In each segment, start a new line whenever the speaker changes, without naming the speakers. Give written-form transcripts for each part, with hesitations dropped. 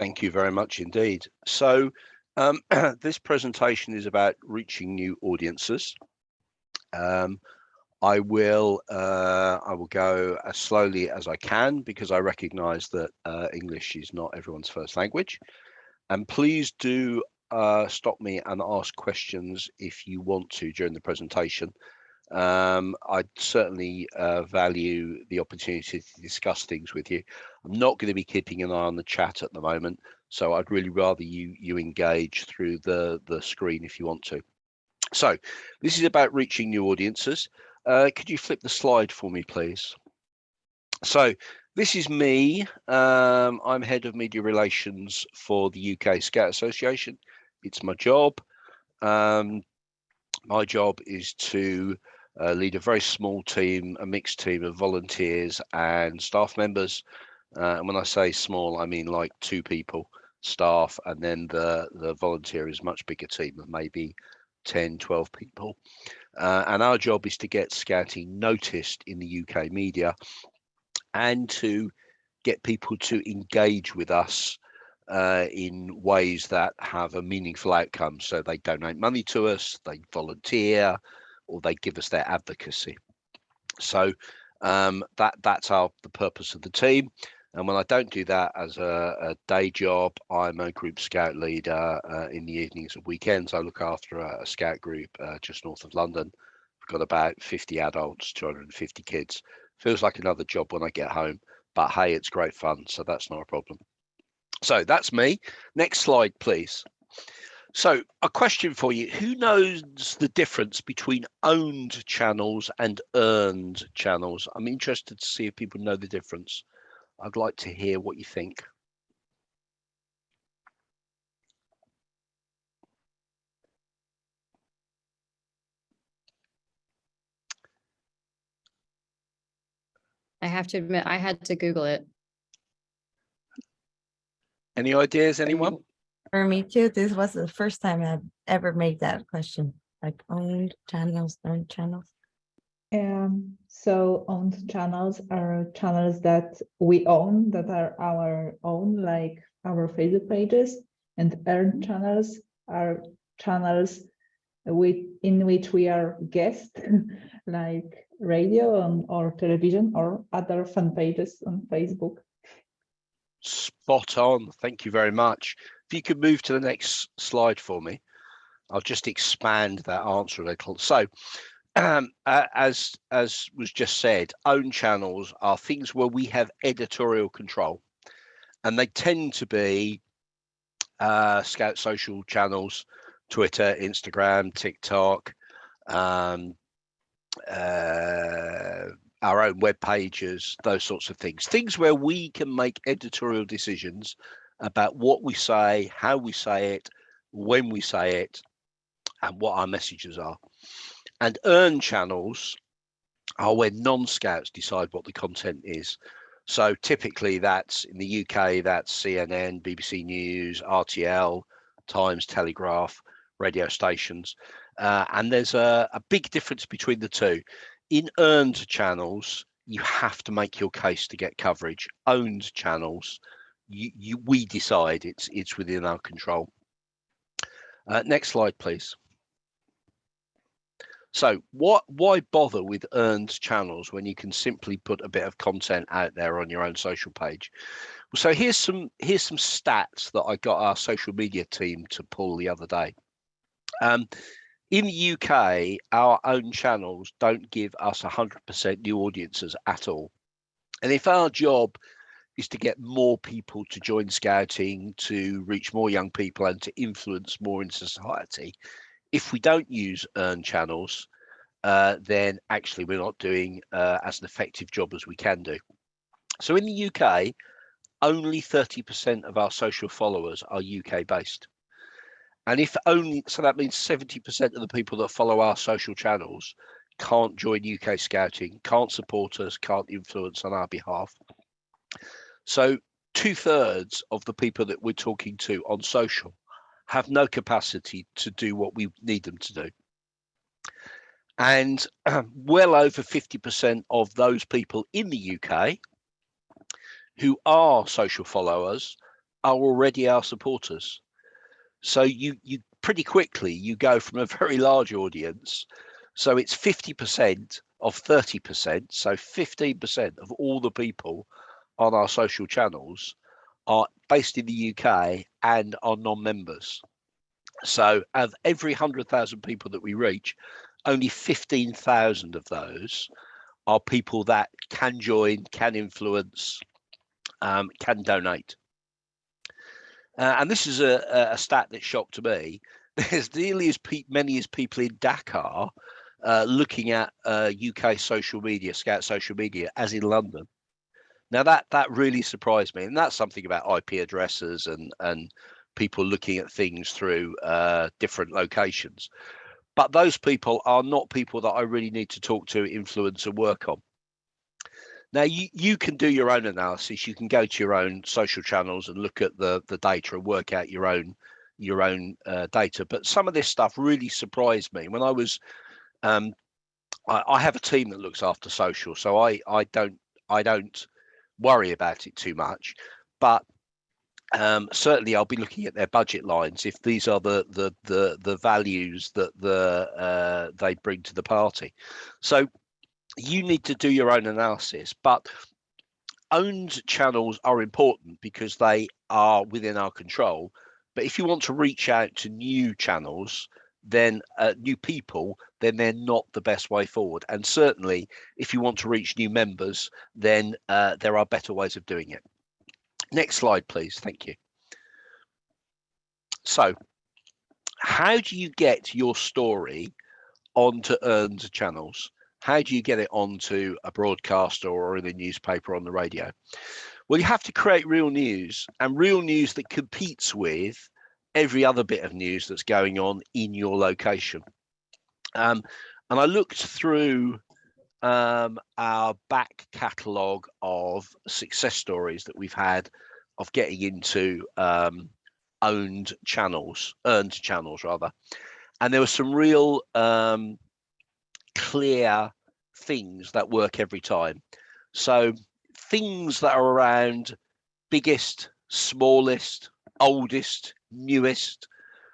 Thank you very much indeed. So this presentation is about reaching new audiences. I will go as slowly as I can because I recognise that English is not everyone's first language. And please do stop me and ask questions if you want to during the presentation. I'd certainly value the opportunity to discuss things with you. I'm not going to be keeping an eye on the chat at the moment, so I'd really rather you engage through the screen if you want to. So this is about reaching new audiences. Could you flip the slide for me, please? So this is me. I'm head of media relations for the UK Scout Association. It's my job. My job is to lead a very small team, a mixed team of volunteers and staff members. And when I say small, I mean like 2 people staff, and then the volunteer is a much bigger team of maybe 10, 12 people. And our job is to get scouting noticed in the UK media and to get people to engage with us in ways that have a meaningful outcome. So they donate money to us, they volunteer, or they give us their advocacy. So that's the purpose of the team. And when I don't do that as a day job, I'm a group scout leader in the evenings and weekends. I look after a scout group just north of London. We've got about 50 adults, 250 kids. Feels like another job when I get home, but hey, it's great fun, so that's not a problem. So that's me. Next slide, please. So a question for you. Who knows the difference between owned channels and earned channels? I'm interested to see if people know the difference. I'd like to hear what you think.
I have to admit, I had to Google it.
Any ideas, anyone?
For me too, this was the first time I've ever made that question, like owned channels, earned channels.
So owned channels are channels that we own, that are our own, like our Facebook pages, and earned channels are channels in which we are guests, like radio or television or other fan pages on Facebook.
Spot on. Thank you very much. If you could move to the next slide for me, I'll just expand that answer a little. So as was just said, own channels are things where we have editorial control, and they tend to be Scout social channels, Twitter, Instagram, TikTok, our own web pages, those sorts of things where we can make editorial decisions about what we say, how we say it, when we say it, and what our messages are. And earned channels are where non-scouts decide what the content is. So typically that's in the UK, that's CNN, BBC News, RTL, Times, Telegraph, radio stations. And there's a big difference between the two. In earned channels, you have to make your case to get coverage. Owned channels, we decide, it's within our control. Next slide, please. So why bother with earned channels when you can simply put a bit of content out there on your own social page? So here's some stats that I got our social media team to pull the other day. In the UK, our own channels don't give us 100% new audiences at all. And if our job is to get more people to join scouting, to reach more young people and to influence more in society, if we don't use earned channels, then actually we're not doing as an effective job as we can do. So in the UK, only 30% of our social followers are UK based. And so that means 70% of the people that follow our social channels can't join UK Scouting, can't support us, can't influence on our behalf. So 2/3 of the people that we're talking to on social have no capacity to do what we need them to do. And well over 50% of those people in the UK who are social followers are already our supporters. So you pretty quickly you go from a very large audience. So it's 50% of 30%. So 15% of all the people on our social channels are based in the UK and are non-members. So of every 100,000 people that we reach, only 15,000 of those are people that can join, can influence, can donate. And this is a stat that shocked me. There's nearly as many as people in Dakar looking at UK social media, Scout social media, as in London. Now that really surprised me, and that's something about IP addresses and people looking at things through different locations. But those people are not people that I really need to talk to, influence, and work on. Now you can do your own analysis. You can go to your own social channels and look at the data and work out your own data. But some of this stuff really surprised me when I was. I have a team that looks after social, so I don't worry about it too much. But certainly I'll be looking at their budget lines if these are the values that they bring to the party. So you need to do your own analysis, but owned channels are important because they are within our control. But if you want to reach out to new channels, then new people, then they're not the best way forward. And certainly if you want to reach new members, then there are better ways of doing it. Next slide, please. Thank you. So how do you get your story onto earned channels? How do you get it onto a broadcaster or in a newspaper or on the radio? Well, you have to create real news, and real news that competes with every other bit of news that's going on in your location. And I looked through our back catalogue of success stories that we've had of getting into earned channels rather. And there were some real clear things that work every time. So things that are around biggest, smallest, oldest, newest,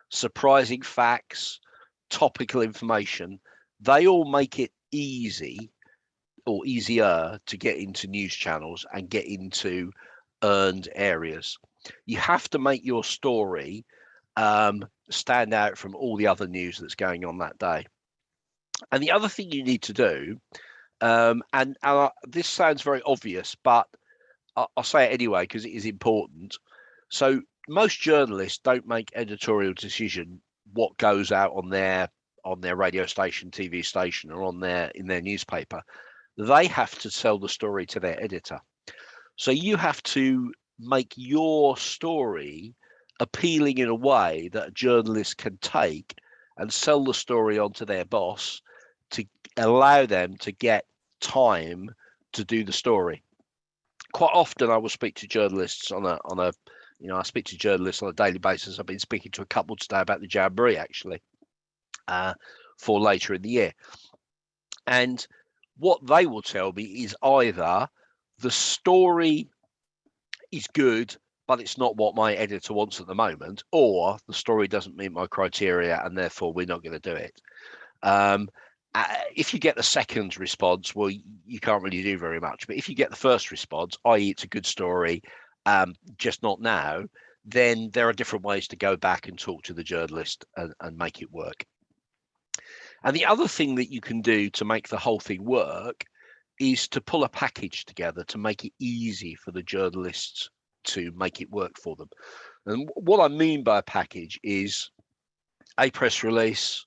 surprising facts, topical information, they all make it easy or easier to get into news channels and get into earned areas. You have to make your story stand out from all the other news that's going on that day. And the other thing you need to do, and this sounds very obvious, but I'll say it anyway because it is important. So most journalists don't make editorial decision what goes out on their radio station, TV station, or in their newspaper. They have to tell the story to their editor. So you have to make your story appealing in a way that a journalist can take and sell the story onto their boss to allow them to get time to do the story. Quite often I will speak to journalists I speak to journalists on a daily basis. I've been speaking to a couple today about the Jamboree actually for later in the year. And what they will tell me is either the story is good, but it's not what my editor wants at the moment, or the story doesn't meet my criteria and therefore we're not going to do it. If you get the second response, well, you can't really do very much. But if you get the first response, i.e. it's a good story, just not now, then there are different ways to go back and talk to the journalist and make it work. And the other thing that you can do to make the whole thing work is to pull a package together to make it easy for the journalists to make it work for them. And what I mean by a package is a press release,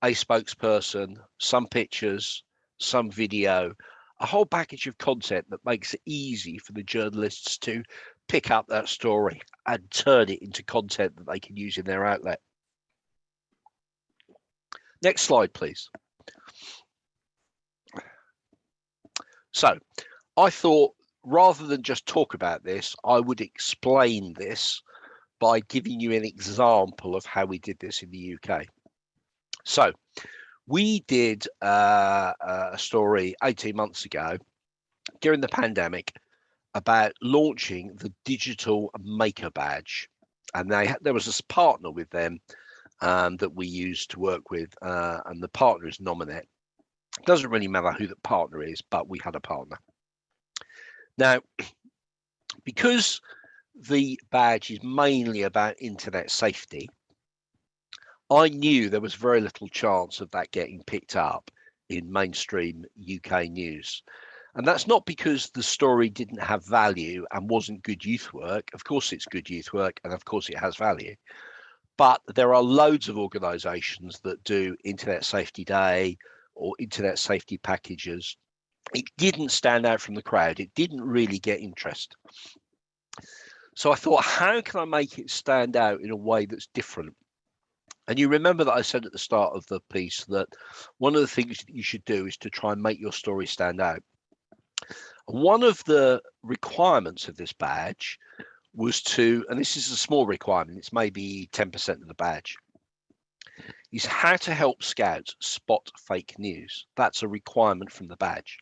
a spokesperson, some pictures, some video, a whole package of content that makes it easy for the journalists to pick up that story and turn it into content that they can use in their outlet. Next slide, please. So I thought rather than just talk about this, I would explain this by giving you an example of how we did this in the UK. So we did a story 18 months ago during the pandemic about launching the digital maker badge, and there was this partner with them that we used to work with, and the partner is Nominet. It doesn't really matter who the partner is, but we had a partner. Now, because the badge is mainly about internet safety, I knew there was very little chance of that getting picked up in mainstream UK news. And that's not because the story didn't have value and wasn't good youth work. Of course, it's good youth work, and of course, it has value. But there are loads of organisations that do Internet Safety Day or Internet Safety packages. It didn't stand out from the crowd. It didn't really get interest. So I thought, how can I make it stand out in a way that's different? And you remember that I said at the start of the piece that one of the things that you should do is to try and make your story stand out. One of the requirements of this badge was to, and this is a small requirement, it's maybe 10% of the badge, is how to help scouts spot fake news. That's a requirement from the badge.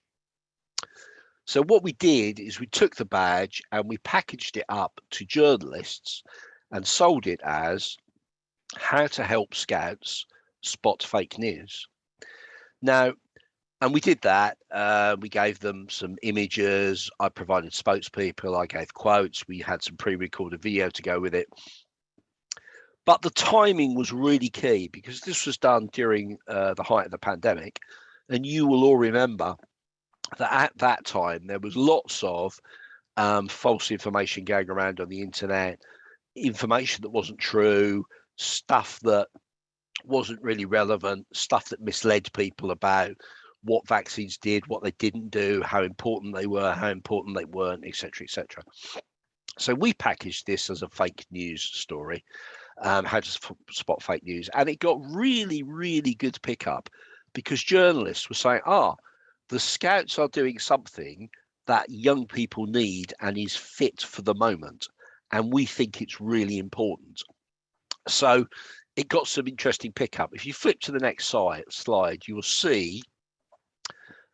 So what we did is we took the badge and we packaged it up to journalists and sold it as how to help scouts spot fake news. Now, and we did that. We gave them some images. I provided spokespeople. I gave quotes. We had some pre-recorded video to go with it. But the timing was really key because this was done during the height of the pandemic. And you will all remember that at that time, there was lots of false information going around on the internet, information that wasn't true, stuff that wasn't really relevant, stuff that misled people about what vaccines did, what they didn't do, how important they were, how important they weren't, etc., etc. So we packaged this as a fake news story, how to spot fake news, and it got really, really good pickup because journalists were saying, the scouts are doing something that young people need and is fit for the moment, and we think it's really important. So it got some interesting pickup. If you flip to the next slide, you will see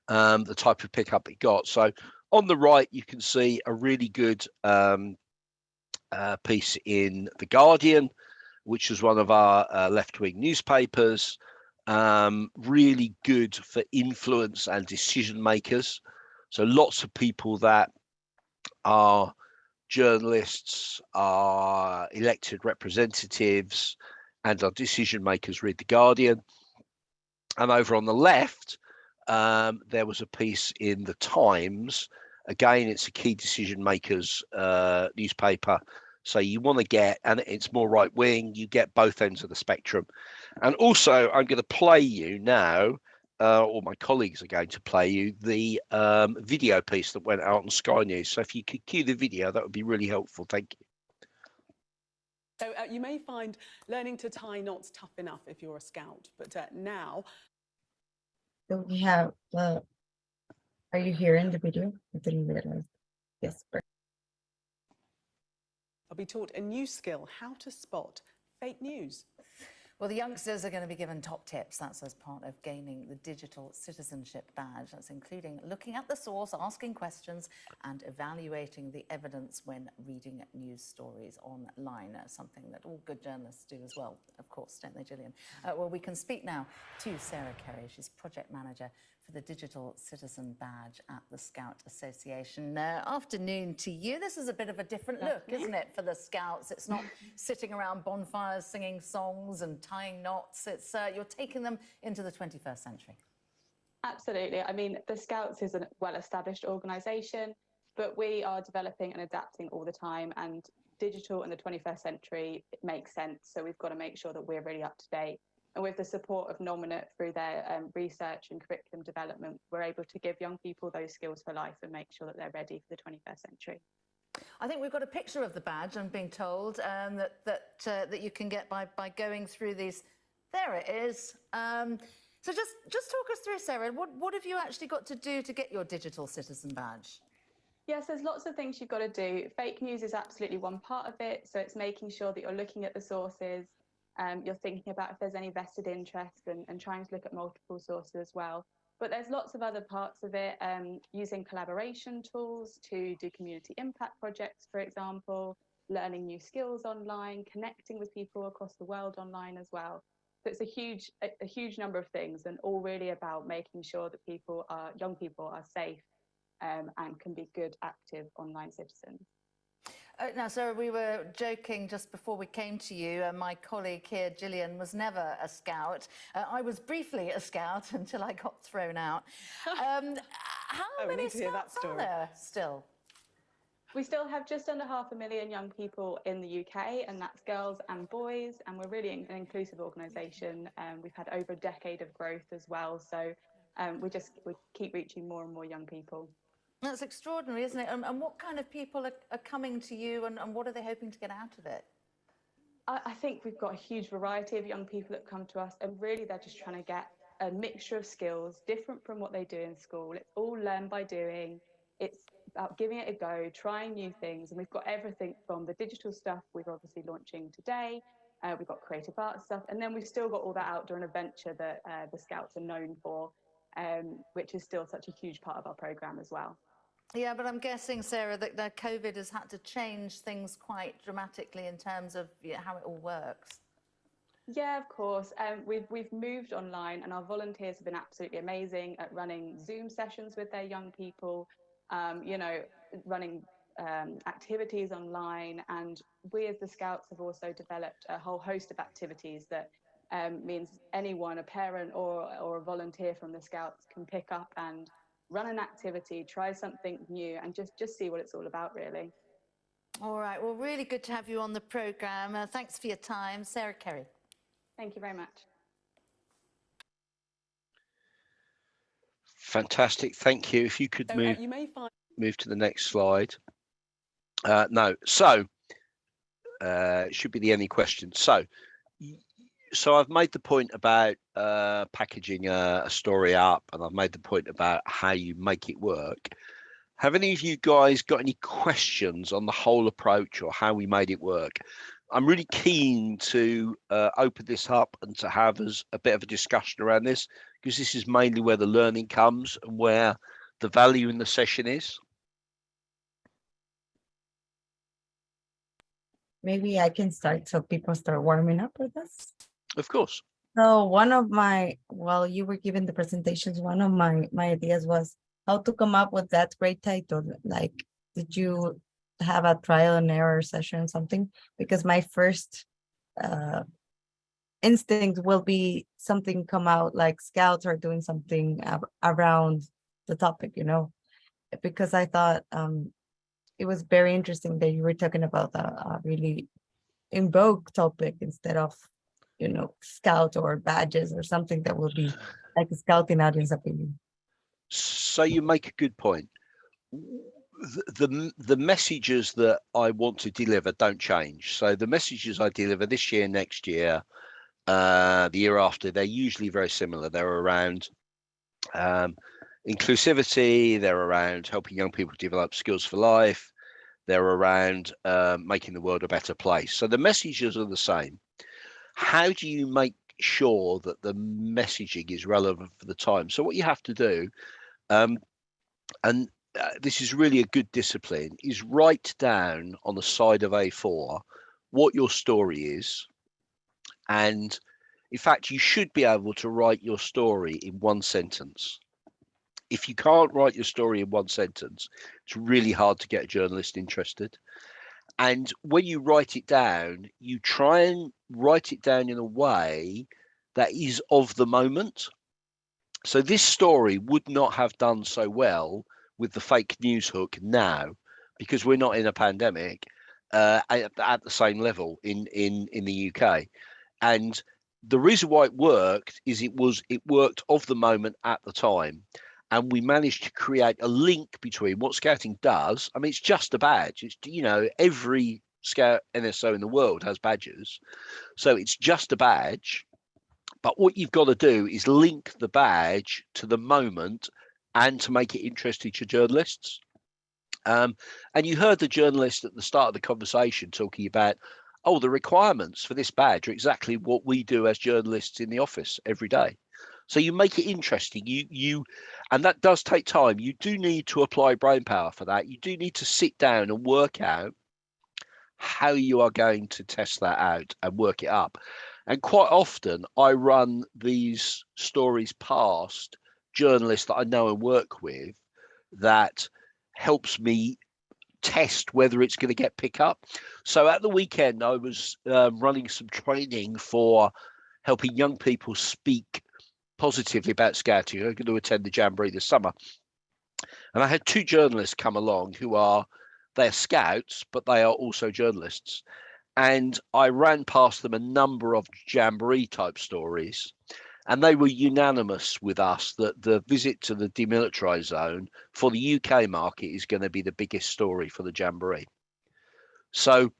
the type of pickup it got. So on the right, you can see a really good piece in The Guardian, which was one of our left-wing newspapers, really good for influence and decision makers. So lots of people that are journalists, are elected representatives, and our decision makers read The Guardian. And over on the left, there was a piece in The Times. Again, it's a key decision makers newspaper. So you want to get, and it's more right wing, you get both ends of the spectrum. And also, I'm going to play you now, or my colleagues are going to play you, the video piece that went out on Sky News. So if you could cue the video, that would be really helpful. Thank you.
So you may find learning to tie knots tough enough if you're a scout, but now...
So we have, are you hearing the video? I didn't realize. Yes.
I'll be taught a new skill, how to spot fake news.
Well, the youngsters are going to be given top tips. That's as part of gaining the digital citizenship badge. That's including looking at the source, asking questions and evaluating the evidence when reading news stories online. Something that all good journalists do as well, of course, don't they, Gillian? Well, we can speak now to Sarah Kerry. She's project manager for the Digital Citizen Badge at the Scout Association. Afternoon to you. This is a bit of a different look, isn't it, for the Scouts? It's not sitting around bonfires singing songs and tying knots. It's you're taking them into the 21st century.
Absolutely. I mean, the Scouts is a well-established organisation, but we are developing and adapting all the time, and digital in the 21st century, it makes sense. So we've got to make sure that we're really up to date. And with the support of Nominet through their research and curriculum development, we're able to give young people those skills for life and make sure that they're ready for the 21st century.
I think we've got a picture of the badge, I'm being told, that you can get by going through these. There it is. So just talk us through, Sarah, what have you actually got to do to get your digital citizen badge?
Yes, there's lots of things you've got to do. Fake news is absolutely one part of it. So it's making sure that you're looking at the sources. You're thinking about if there's any vested interest and trying to look at multiple sources as well. But there's lots of other parts of it, using collaboration tools to do community impact projects, for example, learning new skills online, connecting with people across the world online as well. So it's a huge number of things, and all really about making sure that young people are safe and can be good, active online citizens.
Now, Sarah, we were joking just before we came to you. My colleague here, Gillian, was never a scout. I was briefly a scout until I got thrown out. How
we
many
need to hear that
scouts are
story.
there still?
We still have just under 500,000 young people in the UK, and that's girls and boys, and we're really an inclusive organisation. We've had over a decade of growth as well, so we keep reaching more and more young people.
That's extraordinary, isn't it? And what kind of people are coming to you, and what are they hoping to get out of it?
I think we've got a huge variety of young people that come to us, and really they're just trying to get a mixture of skills different from what they do in school. It's all learn by doing. It's about giving it a go, trying new things, and we've got everything from the digital stuff we're obviously launching today. We've got creative art stuff, and then we've still got all that outdoor and adventure that the Scouts are known for, which is still such a huge part of our programme as well.
Yeah, but I'm guessing, Sarah, that COVID has had to change things quite dramatically in terms of how it all works.
Yeah, of course. We've moved online, and our volunteers have been absolutely amazing at running Zoom sessions with their young people, running activities online. And we as the Scouts have also developed a whole host of activities that means anyone, a parent or a volunteer from the Scouts, can pick up and run an activity, try something new, and just see what it's all about, really.
All right, well, really good to have you on the programme. Thanks for your time. Sarah Kerry.
Thank you very much.
Fantastic, thank you. If you could move to the next slide. No, so it should be the any questions. So I've made the point about packaging a story up, and I've made the point about how you make it work. Have any of you guys got any questions on the whole approach or how we made it work? I'm really keen to open this up and to have a bit of a discussion around this, because this is mainly where the learning comes and where the value in the session is.
Maybe I can start so people start warming up with us.
Of course.
So while you were giving the presentations, one of my ideas was how to come up with that great title. Like, did you have a trial and error session or something? Because my first instinct will be something come out like Scouts are doing something around the topic, because I thought it was very interesting that you were talking about a really in vogue topic instead of, Scout or badges or something that will be like a Scouting audience opinion.
So you make a good point. The messages that I want to deliver don't change. So the messages I deliver this year, next year, the year after, they're usually very similar. They're around inclusivity, they're around helping young people develop skills for life, they're around making the world a better place. So the messages are the same. How do you make sure that the messaging is relevant for the time? So what you have to do, this is really a good discipline, is write down on the side of A4 what your story is. And in fact, you should be able to write your story in one sentence. If you can't write your story in one sentence, it's really hard to get a journalist interested. And when you write it down, you try and write it down in a way that is of the moment. So this story would not have done so well with the fake news hook now, because we're not in a pandemic at the same level in the UK. And the reason why it worked is it worked of the moment at the time. And we managed to create a link between what Scouting does. I mean, it's just a badge. It's, every Scout NSO in the world has badges. So it's just a badge. But what you've got to do is link the badge to the moment and to make it interesting to journalists. And you heard the journalist at the start of the conversation talking about, the requirements for this badge are exactly what we do as journalists in the office every day. So you make it interesting. And that does take time. You do need to apply brain power for that. You do need to sit down and work out how you are going to test that out and work it up. And quite often I run these stories past journalists that I know and work with. That helps me test whether it's going to get pick up. So at the weekend, I was running some training for helping young people speak positively about scouting. I'm going to attend the Jamboree this summer. And I had two journalists come along they're scouts, but they are also journalists. And I ran past them a number of Jamboree type stories. And they were unanimous with us that the visit to the demilitarized zone for the UK market is going to be the biggest story for the Jamboree. So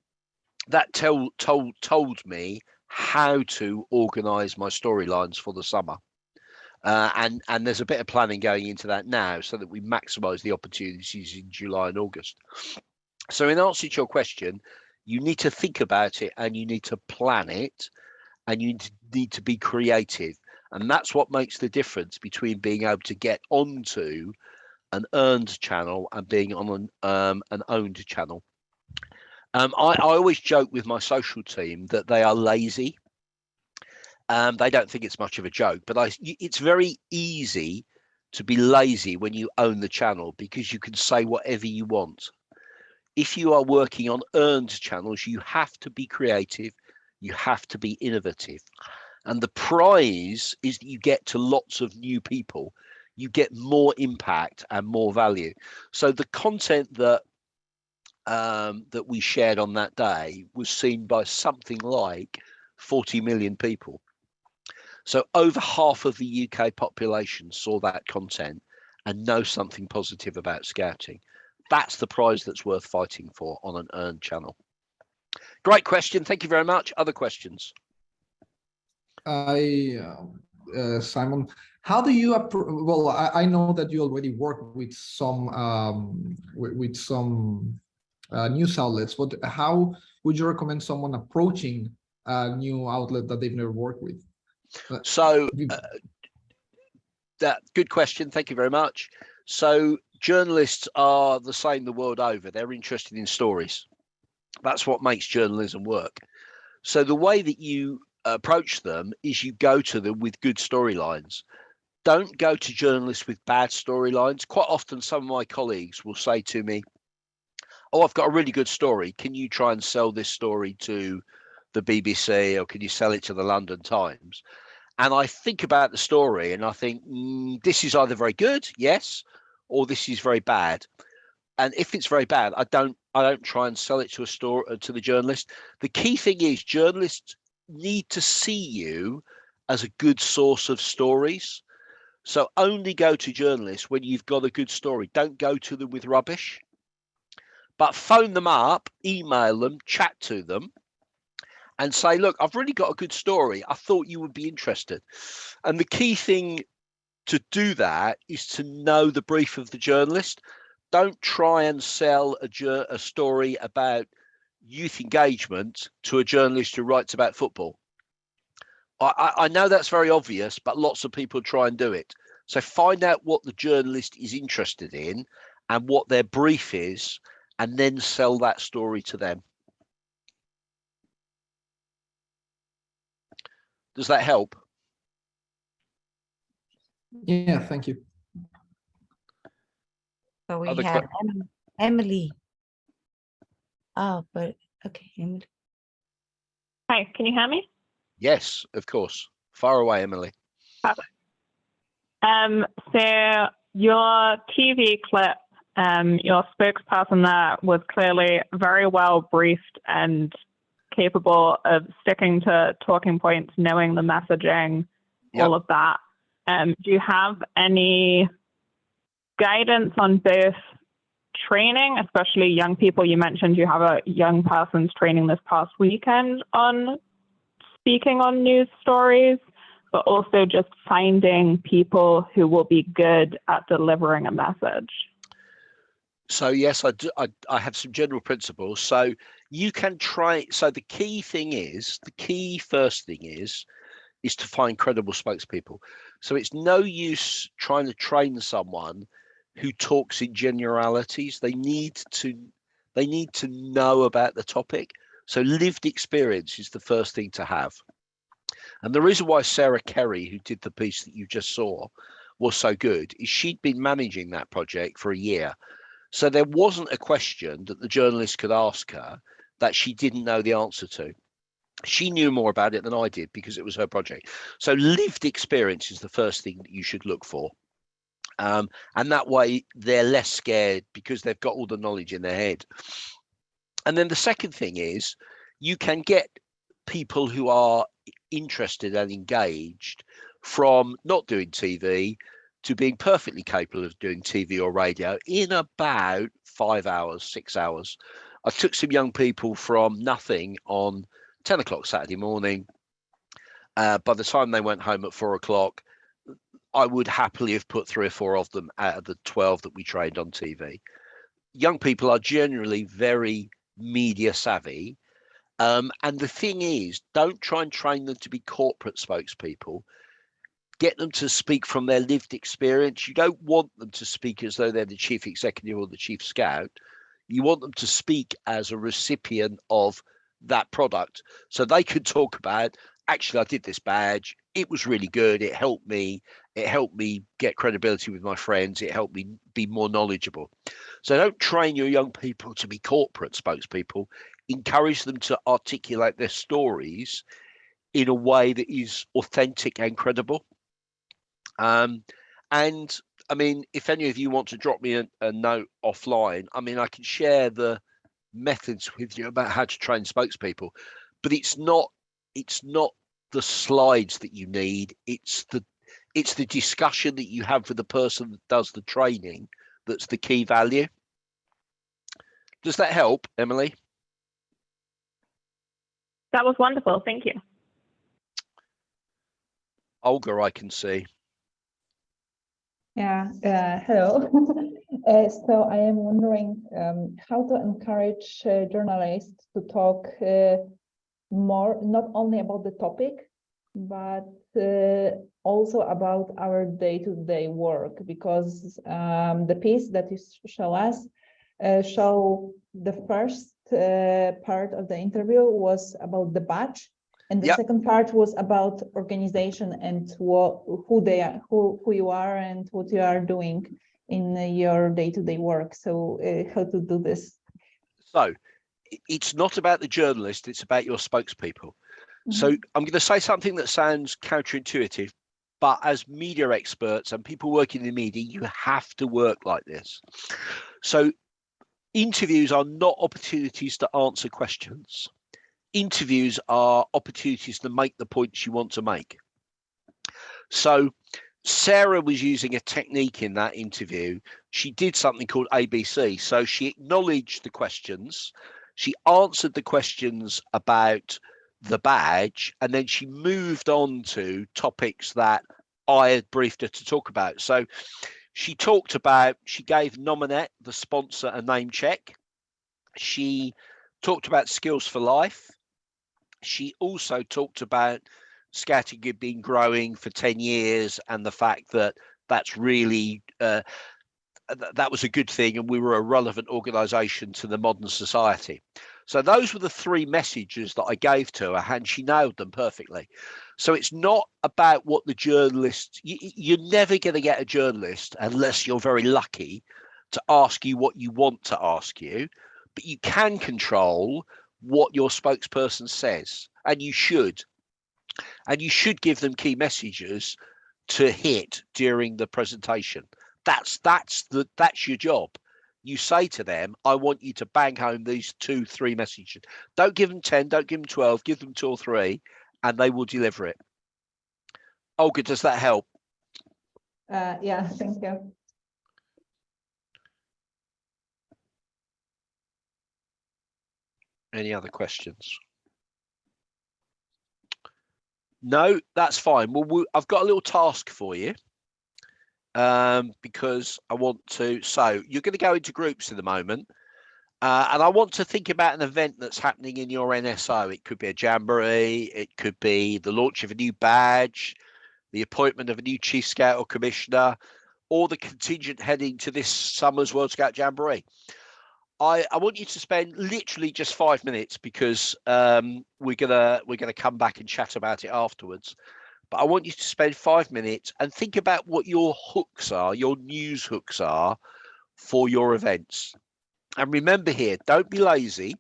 that told me how to organise my storylines for the summer. And there's a bit of planning going into that now so that we maximise the opportunities in July and August. So in answer to your question, you need to think about it and you need to plan it and you need to be creative. And that's what makes the difference between being able to get onto an earned channel and being on an owned channel. I always joke with my social team that they are lazy. They don't think it's much of a joke, but it's very easy to be lazy when you own the channel because you can say whatever you want. If you are working on earned channels, you have to be creative, you have to be innovative. And the prize is that you get to lots of new people, you get more impact and more value. So the content that we shared on that day was seen by something like 40 million people. So over half of the UK population saw that content and know something positive about scouting. That's the prize that's worth fighting for on an earned channel. Great question. Thank you very much. Other questions?
Simon, how do you well, I know that you already work with some news outlets, but how would you recommend someone approaching a new outlet that they've never worked with?
So that good question. Thank you very much. So journalists are the same the world over. They're interested in stories. That's what makes journalism work. So the way that you approach them is you go to them with good storylines. Don't go to journalists with bad storylines. Quite often some of my colleagues will say to me, oh, I've got a really good story. Can you try and sell this story to the BBC or can you sell it to the London Times? And I think about the story and I think this is either very good, yes, or this is very bad. And if it's very bad, I don't try and sell it to to the journalist. The key thing is journalists need to see you as a good source of stories. So only go to journalists when you've got a good story. Don't go to them with rubbish. But phone them up, email them, chat to them, and say, look, I've really got a good story. I thought you would be interested. And the key thing to do that is to know the brief of the journalist. Don't try and sell a story about youth engagement to a journalist who writes about football. I know that's very obvious, but lots of people try and do it. So find out what the journalist is interested in and what their brief is, and then sell that story to them. Does that help?
Yeah, thank you.
So we have Emily. Oh, but okay, Emily.
Hi, can you hear me?
Yes, of course. Far away, Emily.
Perfect. So your TV clip, your spokesperson there was clearly very well briefed and capable of sticking to talking points, knowing the messaging,
Yep.
all of that. Do you have any guidance on both training, especially young people? You mentioned you have a young person's training this past weekend on speaking on news stories, but also just finding people who will be good at delivering a message.
So yes, I do. I have some general principles. So you can try. So the key first thing is is to find credible spokespeople. So it's no use trying to train someone who talks in generalities. They need to know about the topic. So lived experience is the first thing to have. And the reason why Sarah Kerry, who did the piece that you just saw, was so good is she'd been managing that project for a year. So there wasn't a question that the journalist could ask her that she didn't know the answer to. She knew more about it than I did because it was her project. So lived experience is the first thing that you should look for. And that way they're less scared because they've got all the knowledge in their head. And then the second thing is you can get people who are interested and engaged from not doing TV to being perfectly capable of doing TV or radio in about 5 hours, 6 hours. I took some young people from nothing on 10 o'clock Saturday morning. By the time they went home at 4 o'clock, I would happily have put 3 or 4 of them out of the 12 that we trained on TV. Young people are generally very media savvy. And the thing is, don't try and train them to be corporate spokespeople. Get them to speak from their lived experience. You don't want them to speak as though they're the chief executive or the chief scout. You want them to speak as a recipient of that product. So they could talk about, actually, I did this badge. It was really good. It helped me. It helped me get credibility with my friends. It helped me be more knowledgeable. So don't train your young people to be corporate spokespeople. Encourage them to articulate their stories in a way that is authentic and credible. And I mean, if any of you want to drop me a note offline, I mean, I can share the methods with you about how to train spokespeople, but it's not the slides that you need. It's the discussion that you have with the person that does the training that's the key value. Does that help, Emily?
That was wonderful. Thank you.
Olga, I can see.
Yeah, hello. So I am wondering how to encourage journalists to talk more, not only about the topic, but also about our day-to-day work, because the piece that you show us show the first part of the interview was about the badge, and the second part was about organization and who they are, who you are, and what you are doing in your day-to-day work. So how to do this?
So it's not about the journalist, it's about your spokespeople. So I'm going to say something that sounds counterintuitive, but as media experts and people working in the media, you have to work like this. So interviews are not opportunities to answer questions. Interviews are opportunities to make the points you want to make. So Sarah was using a technique in that interview. She did something called ABC. So she acknowledged the questions, she answered the questions about the badge, and then she moved on to topics that I had briefed her to talk about. So she talked about, she gave Nominate, the sponsor, a name check. She talked about skills for life. She also talked about Scouting had been growing for 10 years and the fact that that's really that was a good thing and we were a relevant organisation to the modern society. So those were the 3 messages that I gave to her, and she nailed them perfectly. So it's not about what the journalist, you're never going to get a journalist, unless you're very lucky, to ask you what you want to ask you, but you can control what your spokesperson says, and you should. And you should give them key messages to hit during the presentation. That's your job. You say to them, I want you to bang home these 2-3 messages. Don't give them 10, don't give them 12, give them 2 or 3, and they will deliver it. Olga, does that help?
Yeah, thank you.
Any other questions? No, that's fine. Well, I've got a little task for you. Because I want to, so you're going to go into groups in the moment, And I want to think about an event that's happening in your NSO. It could be a jamboree, it could be the launch of a new badge, the appointment of a new chief scout or commissioner, or the contingent heading to this summer's World Scout Jamboree. I want you to spend literally just 5 minutes, because we're gonna come back and chat about it afterwards. But I want you to spend 5 minutes and think about what your hooks are, your news hooks are for your events. And remember here, don't be lazy.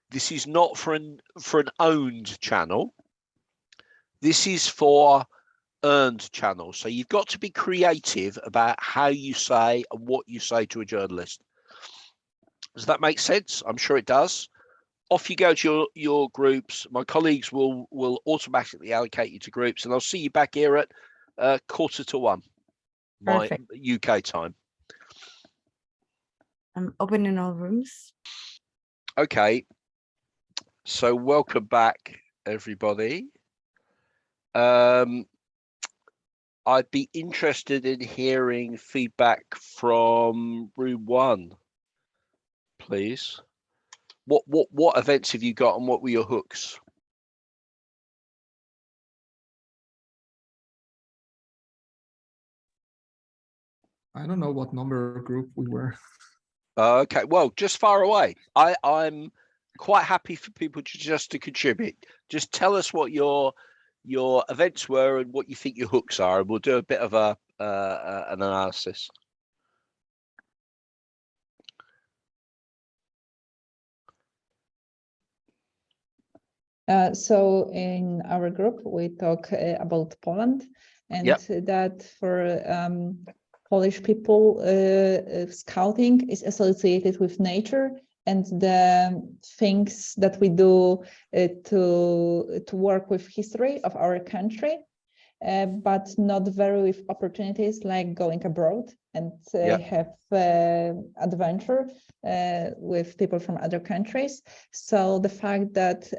This is not for an owned channel. This is for earned channels. So you've got to be creative about how you say and what you say to a journalist. Does that make sense? I'm sure it does. Off you go to your groups. My colleagues will automatically allocate you to groups, and I'll see you back here at 1:45, my UK time.
I'm opening all rooms.
Okay. So welcome back, everybody. I'd be interested in hearing feedback from room 1, please. What events have you got, and what were your hooks?
I don't know what number group we were.
Okay, well, just far away. I'm quite happy for people to contribute. Just tell us what your events were and what you think your hooks are, and we'll do a bit of an analysis.
So in our group, we talk about Poland, and that for Polish people, scouting is associated with nature and the things that we do to work with history of our country, but not very with opportunities like going abroad and have adventure with people from other countries. So the fact that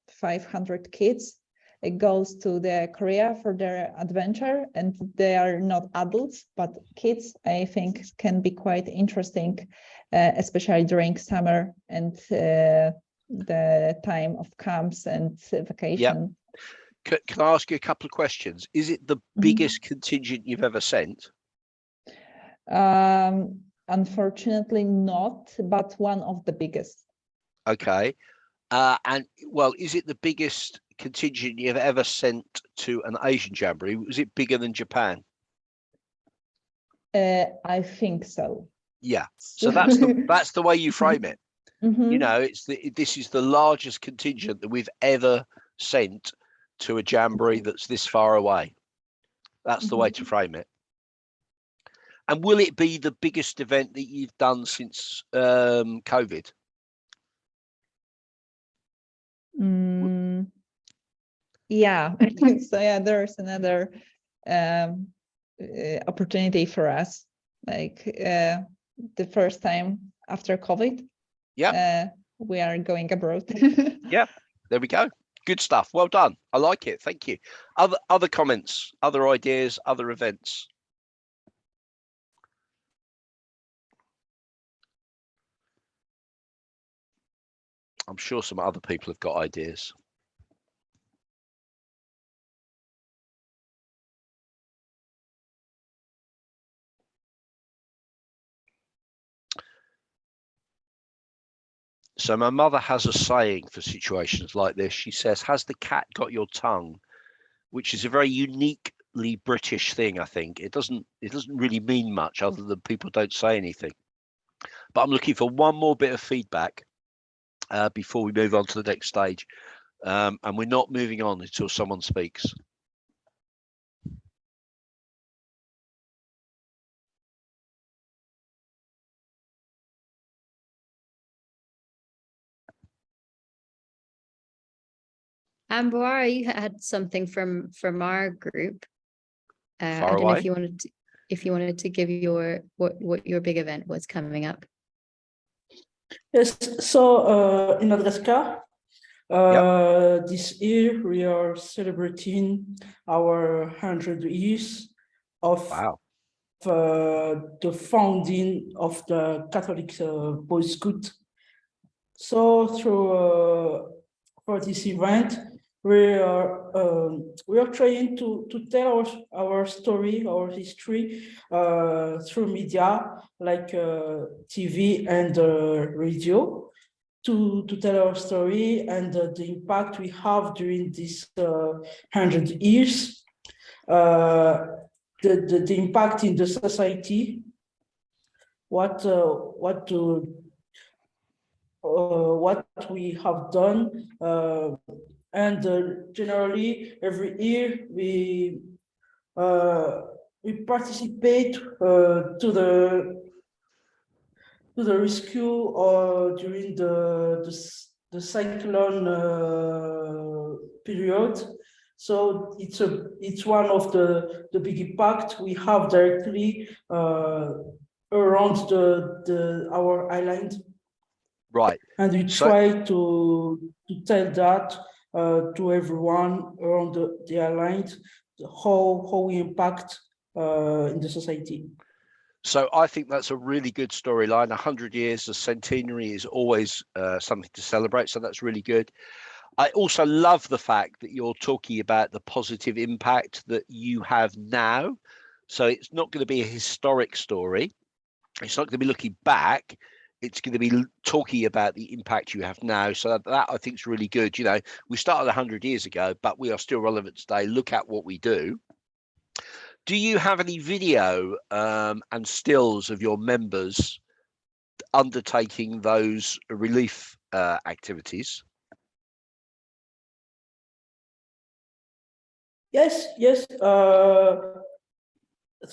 500 kids, it goes to the Korea for their adventure, and they are not adults but kids, I think can be quite interesting, especially during summer and the time of camps and vacation.
Can I ask you a couple of questions? Is it the biggest contingent you've ever sent?
Unfortunately not, but one of the biggest.
Okay. And well, is it the biggest contingent you've ever sent to an Asian jamboree? Was it bigger than Japan?
I think so.
Yeah. So that's the way you frame it. You know, this is the largest contingent that we've ever sent to a jamboree that's this far away. That's the way to frame it. And will it be the biggest event that you've done since COVID?
Yeah. So yeah, there's another opportunity for us, like the first time after COVID. We are going abroad.
Yeah, there we go. Good stuff. Well done. I like it. Thank you. Other comments, other ideas, other events. I'm sure some other people have got ideas. So my mother has a saying for situations like this. She says, "Has the cat got your tongue?" Which is a very uniquely British thing, I think. It doesn't really mean much other than people don't say anything. But I'm looking for one more bit of feedback before we move on to the next stage. And we're not moving on until someone speaks.
Ambara, you had something from our group. I don't know if you wanted to give your what your big event was coming up.
Yes, so in Madagascar, this year we are celebrating our 100 years of the founding of the Catholic Boy Scout So for this event, we are trying to tell our story, our history through media like TV and radio, to tell our story and the impact we have during this 100 years, the impact in the society, what we have done, and generally every year we participate to the rescue or during the cyclone period. So it's one of the big impact we have directly around our island.
Right.
And we try to tell that to everyone around the island, how we impact in the society.
So I think that's a really good storyline. 100 years, the centenary is always something to celebrate. So that's really good. I also love the fact that you're talking about the positive impact that you have now. So it's not going to be a historic story. It's not going to be looking back. It's going to be talking about the impact you have now. So that I think is really good. You know, we started 100 years ago, but we are still relevant today. Look at what we do. Do you have any video and stills of your members undertaking those relief activities?
Yes.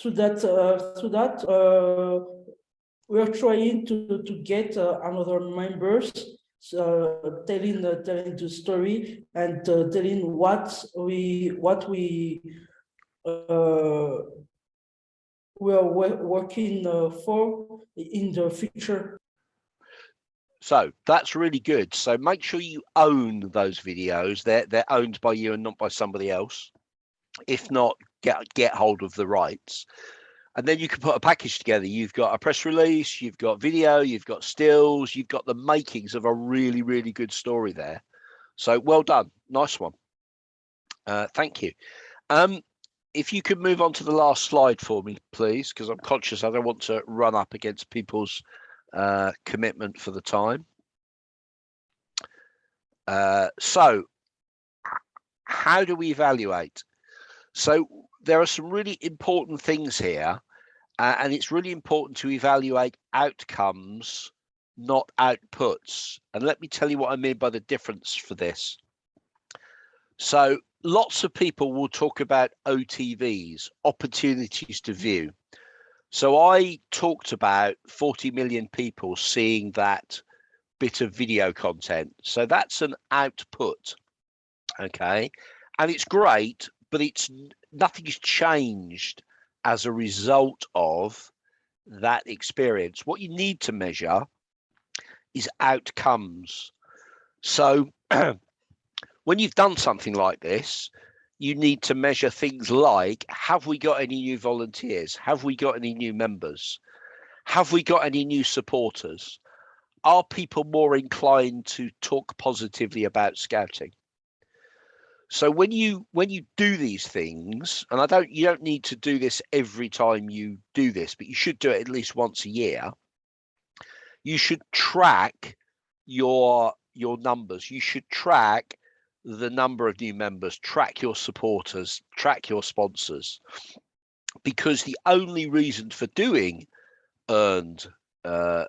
Through that, we are trying to get another members telling the story and telling what we are working for in the future.
So that's really good. So make sure you own those videos. They're owned by you and not by somebody else. If not, get hold of the rights. And then you can put a package together. You've got a press release, you've got video, you've got stills, you've got the makings of a really, really good story there. So well done. Nice one. Thank you. If you could move on to the last slide for me, please, because I'm conscious I don't want to run up against people's commitment for the time. So how do we evaluate? So there are some really important things here, and it's really important to evaluate outcomes, not outputs. And let me tell you what I mean by the difference for this. So lots of people will talk about OTVs, opportunities to view. So I talked about 40 million people seeing that bit of video content. So that's an output, okay? And it's great, but nothing's changed as a result of that experience. What you need to measure is outcomes. So when you've done something like this, you need to measure things like, have we got any new volunteers? Have we got any new members? Have we got any new supporters? Are people more inclined to talk positively about scouting? So when you do these things, and you don't need to do this every time you do this, but you should do it at least once a year. You should track your numbers. You should track the number of new members, track your supporters, track your sponsors, because the only reason for doing earned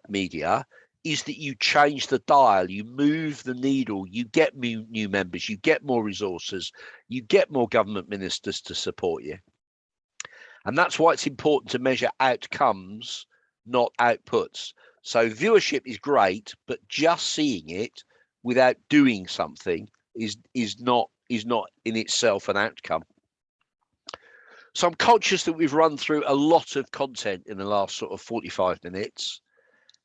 media is that you change the dial, you move the needle, you get new members, you get more resources, you get more government ministers to support you. And that's why it's important to measure outcomes, not outputs. So viewership is great, but just seeing it without doing something is not in itself an outcome. So I'm conscious that we've run through a lot of content in the last sort of 45 minutes.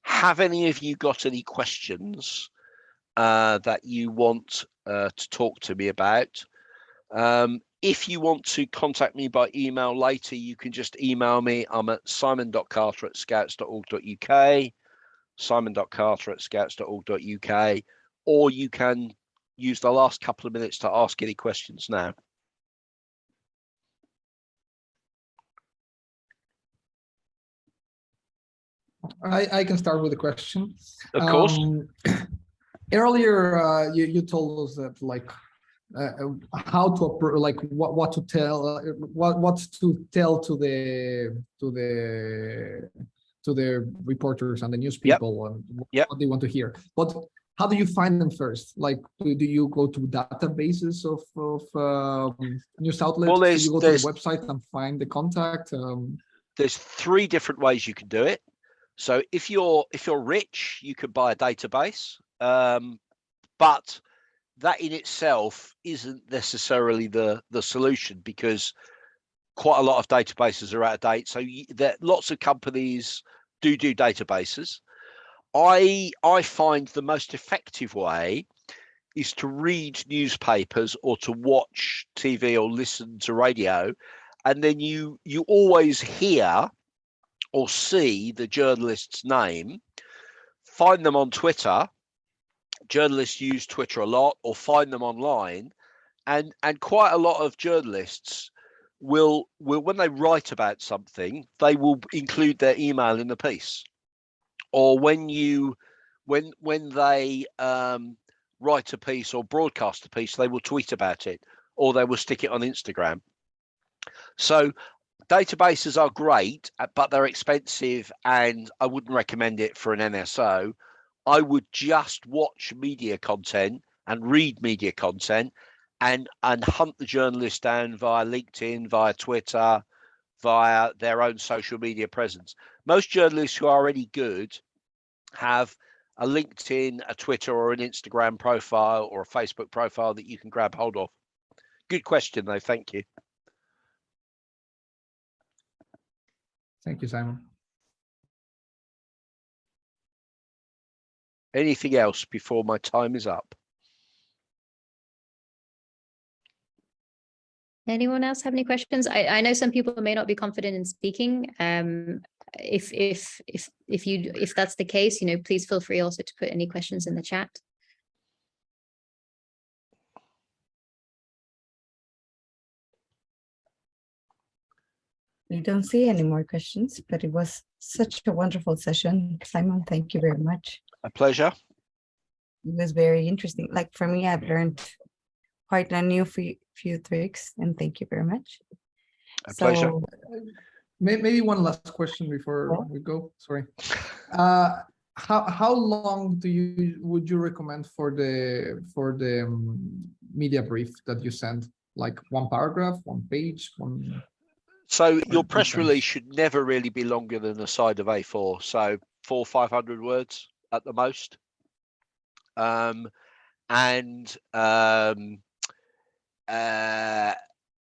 Have any of you got any questions that you want to talk to me about? If you want to contact me by email later, you can just email me. I'm at simon.carter@scouts.org.uk. simon.carter@scouts.org.uk, or you can use the last couple of minutes to ask any questions now.
I can start with a question.
Of course.
Earlier, you told us that like how to like what to tell what to tell to the reporters and the news people and what they want to hear. But how do you find them first? Like, do you go to databases of news outlets?
Well,
do you go to the website and find the contact?
There's 3 different ways you can do it. So if you're rich, you could buy a database, but that in itself isn't necessarily the solution, because quite a lot of databases are out of date. So lots of companies do databases. I find the most effective way is to read newspapers or to watch TV or listen to radio, and then you always hear or see the journalist's name. Find them on Twitter. Journalists use Twitter a lot, or find them online, and quite a lot of journalists will when they write about something, they will include their email in the piece, or when they write a piece or broadcast a piece, they will tweet about it, or they will stick it on Instagram. So databases are great, but they're expensive, and I wouldn't recommend it for an NSO. I would just watch media content and read media content and hunt the journalist down via LinkedIn, via Twitter, via their own social media presence. Most journalists who are already good have a LinkedIn, a Twitter, or an Instagram profile or a Facebook profile that you can grab hold of. Good question, though. Thank you.
Thank you, Simon.
Anything else before my time is up?
Anyone else have any questions? I know some people may not be confident in speaking. If that's the case, please feel free also to put any questions in the chat.
We don't see any more questions, but it was such a wonderful session. Simon, thank you very much.
A pleasure.
It was very interesting. Like for me, I've learned quite a new few tricks, and thank you very much.
A pleasure.
Maybe one last question before we go. Sorry. How long would you recommend for the media brief that you send? Like 1 paragraph, 1 page, one.
So your press release should never really be longer than the side of A4. So 400 or 500 words at the most.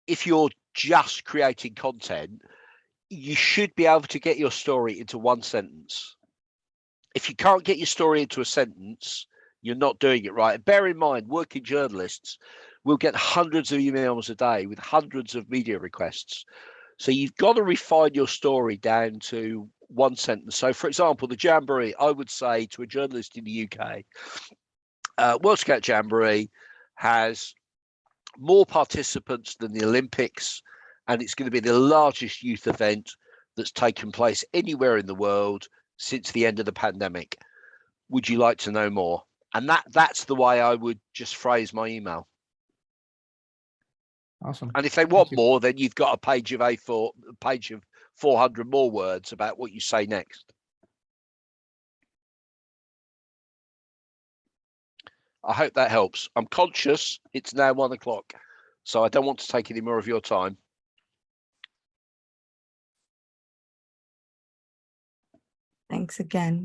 If you're just creating content, you should be able to get your story into 1 sentence. If you can't get your story into a sentence, you're not doing it right. Bear in mind, working journalists will get hundreds of emails a day with hundreds of media requests. So you've got to refine your story down to 1 sentence. So, for example, the Jamboree, I would say to a journalist in the UK, World Scout Jamboree has more participants than the Olympics, and it's going to be the largest youth event that's taken place anywhere in the world since the end of the pandemic. Would you like to know more? And that's the way I would just phrase my email.
Awesome.
And if they want more, then you've got a page of A4, a page of 400 more words about what you say next. I hope that helps. I'm conscious it's now 1 o'clock, so I don't want to take any more of your time.
Thanks again.